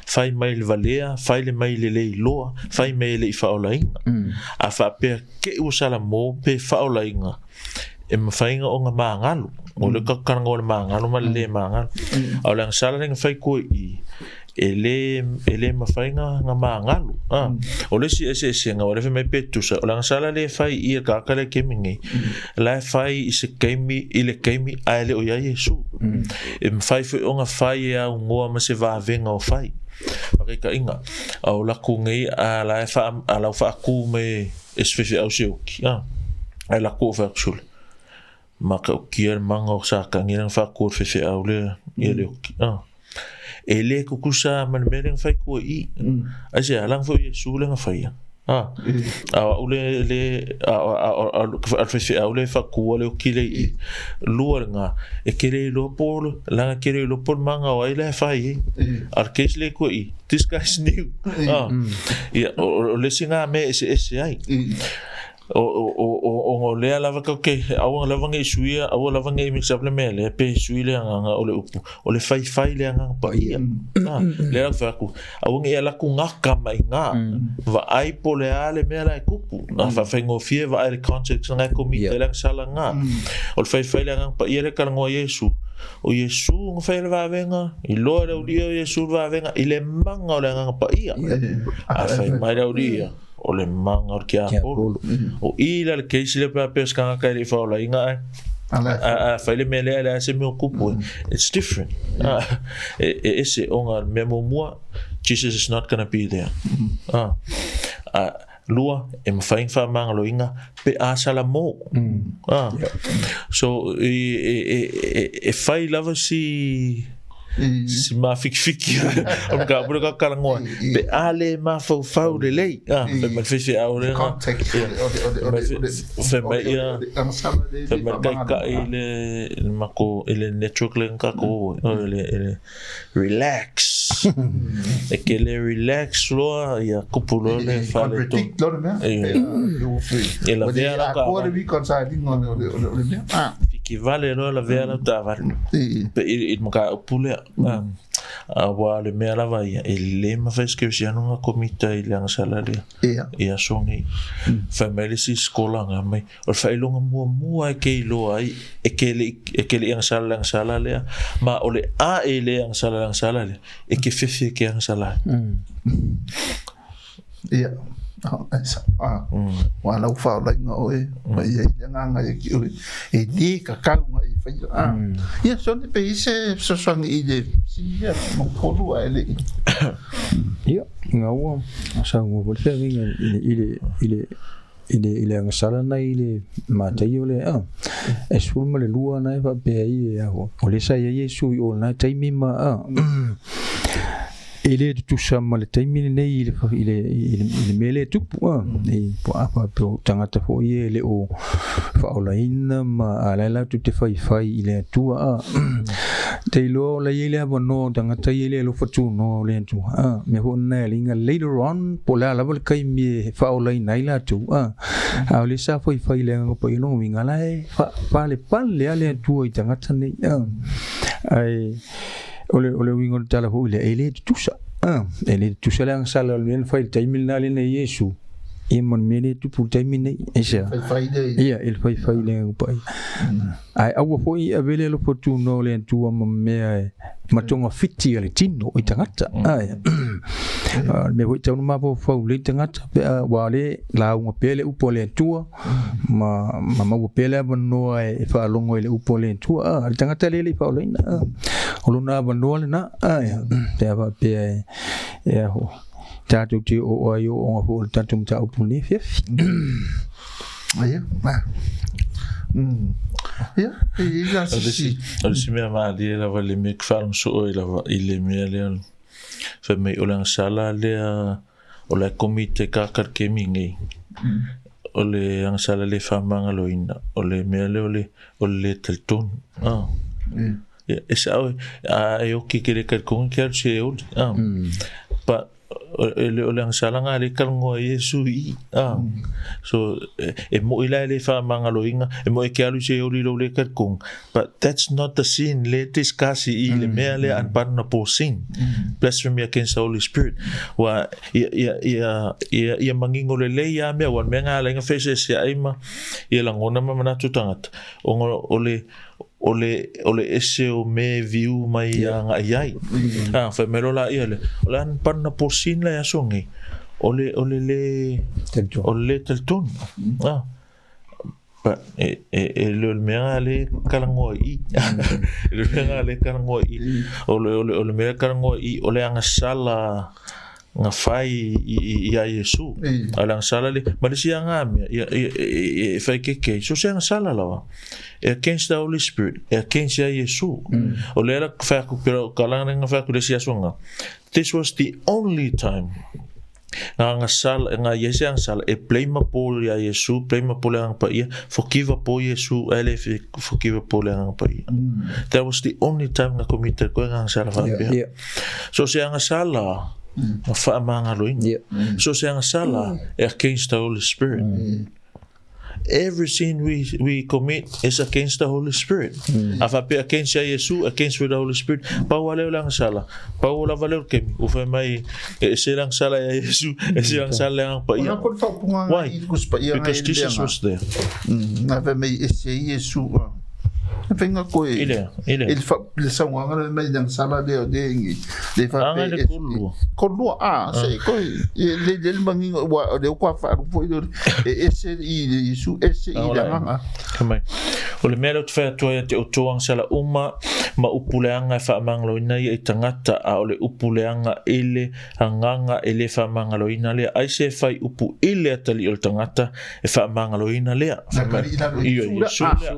fai mai le valea fai le mai le loa fai mai le faolainga a fa pe ke usala mo pe faolainga e mafainga o nga mangalo o le kakanga o le mangalo ma le mangalo o le sala le fai ko I ele mafainga nga mangalo o le si ese nga o le mai petusa o le sala le fai I ka ka le kemingi la fai I se kemi ile kemi ale o ya Yesu e fai fo o nga fai a ngoa ma se va venga o fai ka inga o la ku ngai a la fa a la fa ku me esfefe au se oki ai la ku fa sul ma ka kier manga o sa ka ngira fa ku fe au le ele oki ele kukusa man meleng fai ko I ase alang fo Yesu le nga fai ule le fe au le fa ku le kile I luanga e kere lo polo la kere lo pol manga o ile fai ar kes le ko I this guy's new ya o le singa me ese ai o le lava ke au lava ngai suia au lava ngai mixable mele pe suile nga o le upu o le fai le nga pa ia le la fa ku au ngai la ku ngaka mai nga va ai pole ale mele kupu na fa fengo fie va ai context nga ko mi le sala nga o le fai le nga pa ia le ka ngo Yesu o Yesu nga fai le va venga I lo le dia Yesu va venga ile manga o le nga pa ia a fai mai le dia o le manga o kia polo o ila le keisi le pa pesca ka le fa la inga fa le mele ala se me ocupo it's different ese onga memo moi Jesus is not going to be there lua e mawhaing Faamagaloina pe Agasala mo. So e whai lava si mawhikifiki o ka pura ka karangoa pe ale mawhau le lei pe mawhisi au rea fe mai ia fe mai kai ka ele mako ele network le ka ko ele relax e ke le relax loa ia kupulo le whale to e la vea la ka ki vale no la vea la ta vale pe it maka upule wa le mea la vai e le ma fes que sia no komita i le Agasala le ia songi family si skola nga mai o failonga mua e ke lo ai e ke le Agasala le ma o le a e le Agasala le e ke fefe ke Agasala ia wala ufa la ngo e mai nga ki e di ka kalunga e fa ia son de paise so son ide si ia mo polu ele ia ngawa asa ngo vol fe ile Agasala na ile matai ole e sulma le lua na fa pe ai o le sa Yesu o na taimi ma ele tu sama le taimi nei ile mele tupu e po apa po tangata fo ele o faolaina ma ala tu te fai ile tua te lo la ile abono tangata ile lo fatu no le tu me ho na linga later on po la bol kai mi faolaina ila tu le sa fai le ngo po ilo winga la pale ale tu i tangata nei ai ole wingo tala ho ile ele tusa ele tusa la Agasala le fai taimil na le Yesu e mon mele tu pu taimil esa ia el fai le pai ai au foi avele lo potu no le tu ma me matonga fiti ale tino i tangata me ho tau ma po fau le tangata pe wale la un pele upo le tua ma pele no e fa longo le upo le tua al tangata le fa leina oluna bando le na te va pe ho tatu ti o ayo o ho tatu ta upuni fe ia ia si si me ma di la vale me farm so ile me le fe me o Agasala le o le komite ka mingi o le Agasala le Faamagaloina o le me o le telton esa e o ki kere ka kon ki se o pa le Agasala nga le kalngo Yesu i so e mo ila le Faamagaloina e mo e ke alu se o le kon but that's not the sin le discuss i le me le an pan na po sin blasphemy against the Holy Spirit wa ia mangingo le ya me wa me nga le nga fese se ai ma ia la ngona ma na tutangat ole ese o me viu mai nga iai fa melola ia le lan pan na posin la songi ole le telton pa le mea le kalango i le mea le kalango i ole mea kalango i ole Agasala nga fai ia Yesu ala Agasala le malisia nga ia fai ke so se Agasala lawa against the Holy Spirit against Yesu ole la fa ku pero kalanga nga fa ku le sia songa this was the only time nga Agasala nga Yesu Agasala e blame po ya Yesu blame po lang pa ia forgive po Yesu ele forgive po lang pa ia that was the only time nga committed ko nga Agasala fa so se Agasala Faamagaloina so se Agasala against the Holy Spirit every sin we commit is against the Holy Spirit afa pe against Yesu against the Holy Spirit pa wala lang Agasala pa wala valor kemi o fa mai se lang Agasala ya Yesu se lang Agasala lang pa ia why because Jesus was there na fa mai ese Yesu venga koe ile le sangwa ngala mai dang sala de ngi le fa pe kolua se koe le mangi wa de kwa fa fo ese i Yesu ese i danga kamai O le mea lau te whai atua ia te otoang sala uma ma upuleanga e Faamagaloina ia i tangata a o le upuleanga ele anganga ele Faamagaloina lea ai se whai upu ele atali o le tangata e Faamagaloina lea ia Iesu lea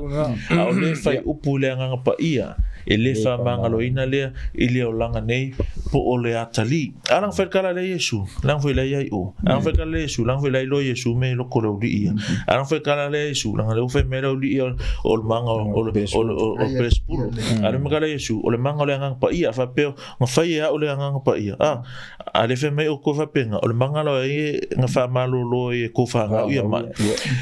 a o le whai upu le anganga pa ia e le Faamagaloina lea i le o langa nei po o le atali alang whaikala le Iesu lang whai lai ai o alang whaikala le Iesu lang whai lai lo Iesu me loko rau li ia alang whaikala le Iesu lang le whai me rau li ia o le manga o le pespulu alang whaikala le Iesu o le manga o le anganga pa ia whapeo ngā whai ea o le anganga pa ia a le whai mai o ko whapenga o le manga lo e ngā whamalolo e ko whanga ia mai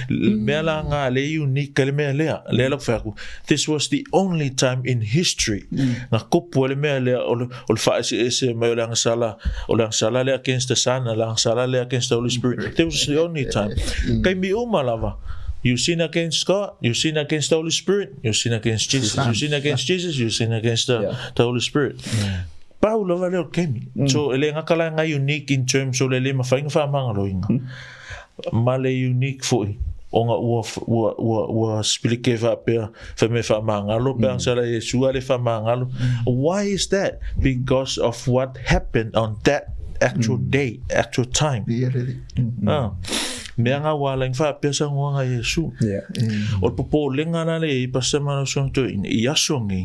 mea la ngā le unique le mea lea lea lau whaku this was the only time in history ngā kupu le mea lea o le wha ese mai o le agasala le against the Son le agasala le against the Holy Spirit this was the only time kai mi lava you sin against God, you sin against the Holy Spirit, you sin against Jesus, you sin against Jesus, you sin against the Holy Spirit. Pau lava leo kemi. So ele ngakala nga unique in terms o le mawhainga Faamagaloina. Ma le unique foi. O nga ua spilike whapea whame Faamagalo pe angsala Iesu ale Faamagalo. Why is that? Because of what happened on that actual day, actual time. Mea ngā wālaing whapea sa ngua ngā Iesu. O popo lenga na le i pasamana sonto i aso ngi.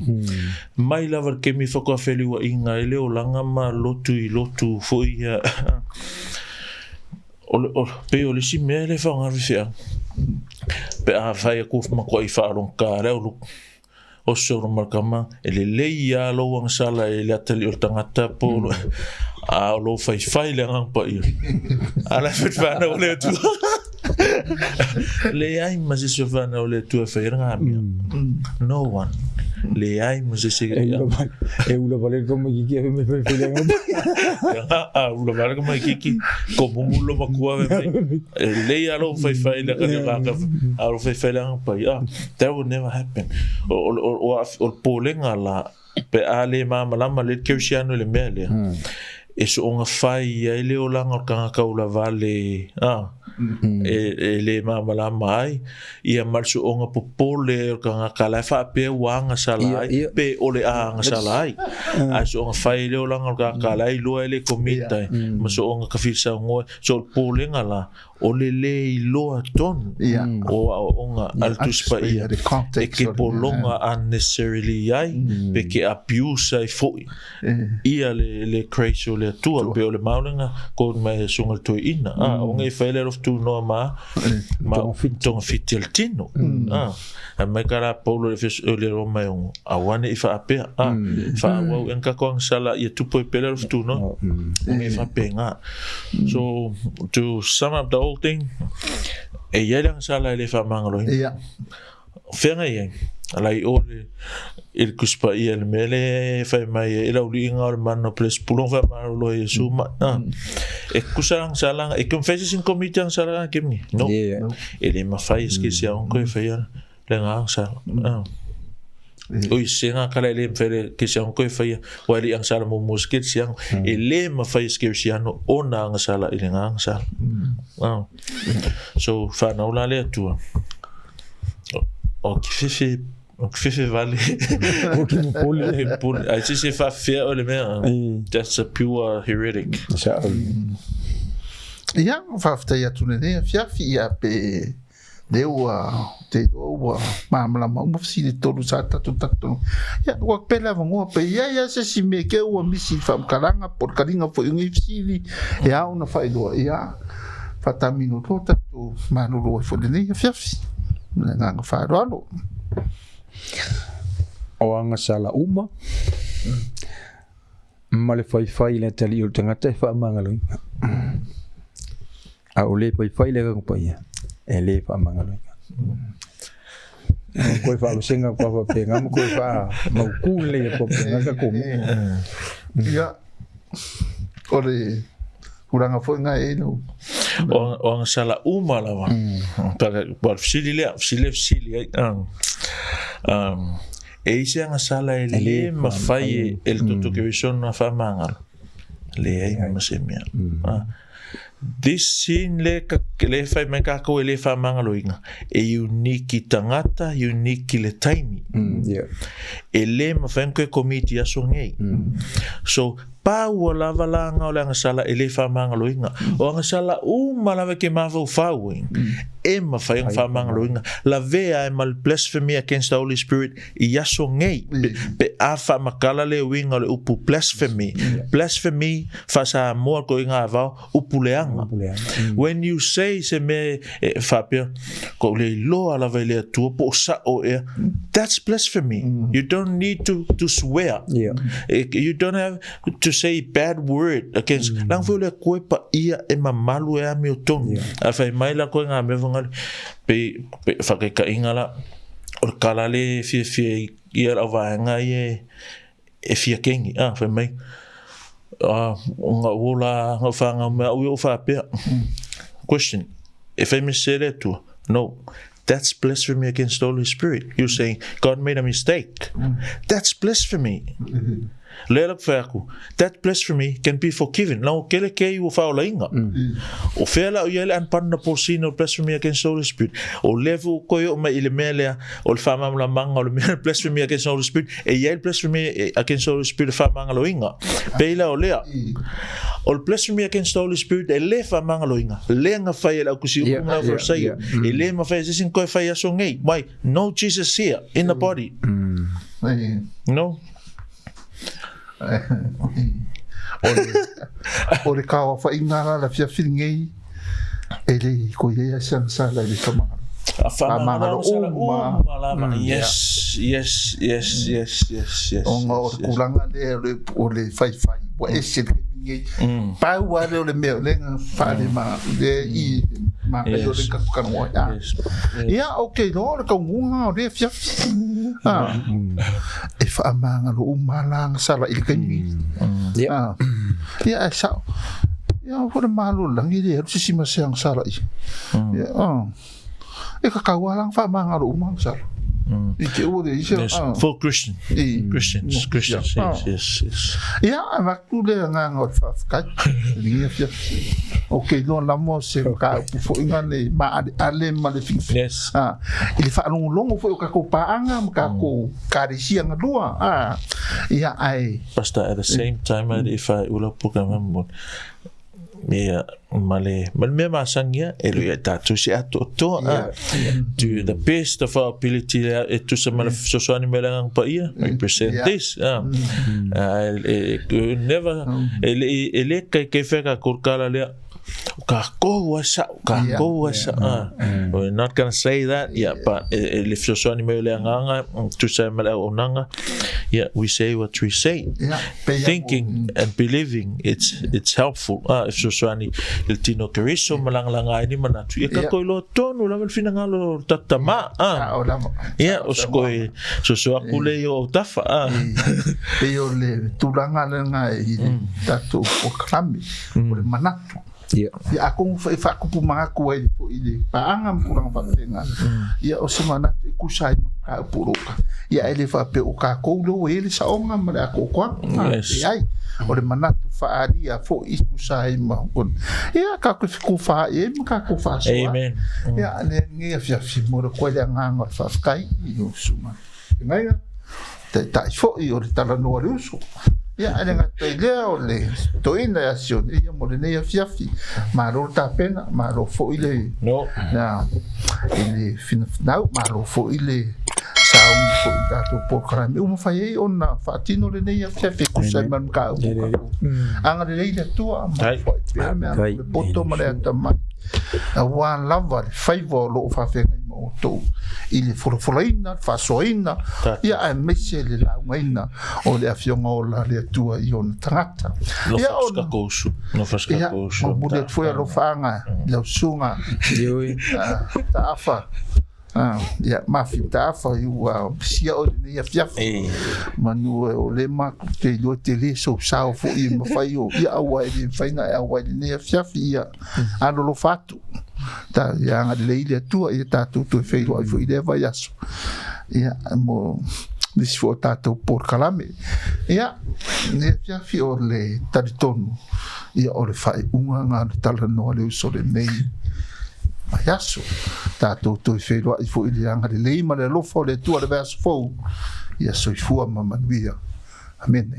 Mai lava ke mi whakawheli wa inga ele o langa ma lotu i lotu fui pe o le si mea le whangaru whia. Pe a whai a kuf mako i whaarong ka reo luk. O soro markama ele lei a lo ang sala e le atali o tangata po a lo whai le ngang pa i. Ala whit whana o le tu. Le ai ma se so whana o le tu a whai ranga mea. No one. Le ai ma se se e ula vale como kiki a me whai le ngang. Ula vale como kiki ko mumulo makua me. Le a lo whai le kanga a lo whai le ngang pa i. That would never happen. O polenga la pe ale malama le Cristiano le mea lea e so onga whai ai leo langa o kanga kaula vale e le malama ai ia marso onga popole o kanga kala whape wanga sala ai pe ole a anga sala ai a so onga whai leo langa o kanga kala ai loa ele komita ma so onga kawhisa ngoe so polenga la o le loa ton o onga altus pa ia e ke polonga unnecessarily ai pe ke abuse ai foi ia le crazy o le tua pe o le maunga ko mai sunga to ina onga e faile of tu no ma tonga fitel tino a mai kara polo le roma Ioane i fa apea fa wa enka ko sala ia tupo i pele of tu no onga e fa penga so to sum up the whole thing e ia sala le Faamagaloina whenga ia alai ole il kuspa ia le mele fai mai e lauli inga o le mano ples pulong Faamagalo Iesu e kusang salang e confession committee ang salang kemi no e le mawhai skisi ang koe whai le ngang salang oi senga kala le fere ke siang ko fa wa li ang sala mo muskit siang ele ma fa skirsiano ona ang sala ile ngang sala so fa na ula le tu o kife vale o ki mo pole ai se fa fair o le mea that's a pure heretic ia fa fta ia tu ne fia fia pe Dewa te owa mamla mo si de tolu sa tatu ya wa pela ngo pe ya se si me ke o misi fam kalanga por karinga fo ngi fili ya una fa do ya fata minuto tatu manulu fo de ni fiafi nga fa ro o anga sala uma male fai le tali o tangata Faamagaloina a ole fai le ko pa ia ele Faamagaloina ko fa lusenga ko fa penga ko fa mo kule ko penga ka ko ya ore uranga foi nga e no o sala uma lava para por fili e ise nga sala ele ma fai el toto que vision na Faamagalo le ai masemia this sin le fai mai kako le Faamagaloina e unique tangata unique le taimi e le mawhenko e komiti aso ngei so pa ua lava langa o le Agasala e le Faamagaloina o Agasala malawe ke mawhau whauing e mawhai Faamagaloina la vea e mal blasphemy against the Holy Spirit i aso ngei pe a whamakala le winga le upu blasphemy whasa moa ko inga avao upu leanga when you say se me whapea ko le loa lava le atua po sa o ea that's blasphemy you don't need to swear you don't have to say bad word against lang fu le koe pa ia e mamalu e ami o tonu a fai mai la koe ngā mewanga pe whakaika ingala o kala le fie ia la vaenga e fia kengi fai mai nga wola nga whanga mea ui o whapea question if I missaid it to no that's blasphemy against the Holy Spirit you're saying God made a mistake that's blasphemy Lera whaku that blasphemy can be forgiven now kele kei o whaolainga o whela o iele an panna posina o blasphemy against the Holy Spirit o level koe o mai ile mea lea o le whamamala manga o le mea blasphemy against the Holy Spirit e iele blasphemy against the Holy Spirit Faamagaloina peila o lea o le blasphemy against the Holy Spirit e le Faamagaloina le nga whai e lau kusi ukumna o whasaio e le ma whai zisin koe whai aso ngei why no Jesus here in the body no o le kawa whaingara la whiawhiringei e le ko ia sang sala le Faamagalo yes o ngā o kulanga o le whai wa e se ngei pau ale o le mea le ngā whare le i ma e o le kakukanoa ia ok no le kaungunga o le whiawhi e Faamagalo malanga sala i le kaimi ia e sao ia o le malo langi le sisi maseang sala i e kakaualang Faamagalo sala for Christians. Yes. Ja, waktu le nga ngot fafkai. Ni fia. Okay, no la mo se ka fo ingane ma ale ma le fin. Yes. Ele fa longo fo ka ko paanga ka ko karisia ngadua. Ja, ai. Pastor, at the same time if I ula programa me masangia elu tatu si ato to the best of our ability to some sosuani melangang pa ia represent this never ele kai feka kurkala le we're not going to say that but if sosuani melangang to say melananga we say what we say thinking and believing it's helpful if sosuani il tino keriso malanga ini manatu e ka koilo tonu la finangalo tatama oskoi so akule yo tafa pe yo le tulanga ngai tatu o krami o le manatu ia aku fa ku puma ku ai ile paanga kurang fatenga ia o semana ku sai ka puruka ia ele fa pe o ka ko lo ele sa onga mara ko kwa ai o le manatu fa aria fo isku sai ma kon ia ka ku fa e ka ku fa so amen ia ne ngia fia fi mo ko le nganga fa kai i suma ngai ta fo i o Talanoa le Uso ia ale nga o le toina ya Sione ia mo le nei fiafi ma ro ta pena ma ro fo ile no ile finau ma ro fo ile sau fo dato programa uma fai ona fatino le nei fiafi ku sai man ka anga le ile tua ma fo pe poto ma le tama a wan lava fai vo lo fa fe mo to ile folaina fa soina ia a mese le la ngaina o le afionga o la le tua i on tangata ia on no fasca kosu mo bude foi lo fanga le sunga Ioi Mataafa ia Mafi Mataafa ua sia o le ia fiaf manu o le ma te lo te le so sao fo i ma fai o ia wa i faina a wa le ia fiaf ia ano lo fatu ta ia nga le ile tua ia ta tu fei lo fo ile vai aso ia mo nisi fo tātou por kalame. Ia, ne fiafi o le taritonu, ia o le whai unga ngā le Talanoa le Uso le nei. Mai aso, tātou toi wheroa i fo i le anga le leima le lofo le tua le verse fou, ia soifua mamanuia. Amen.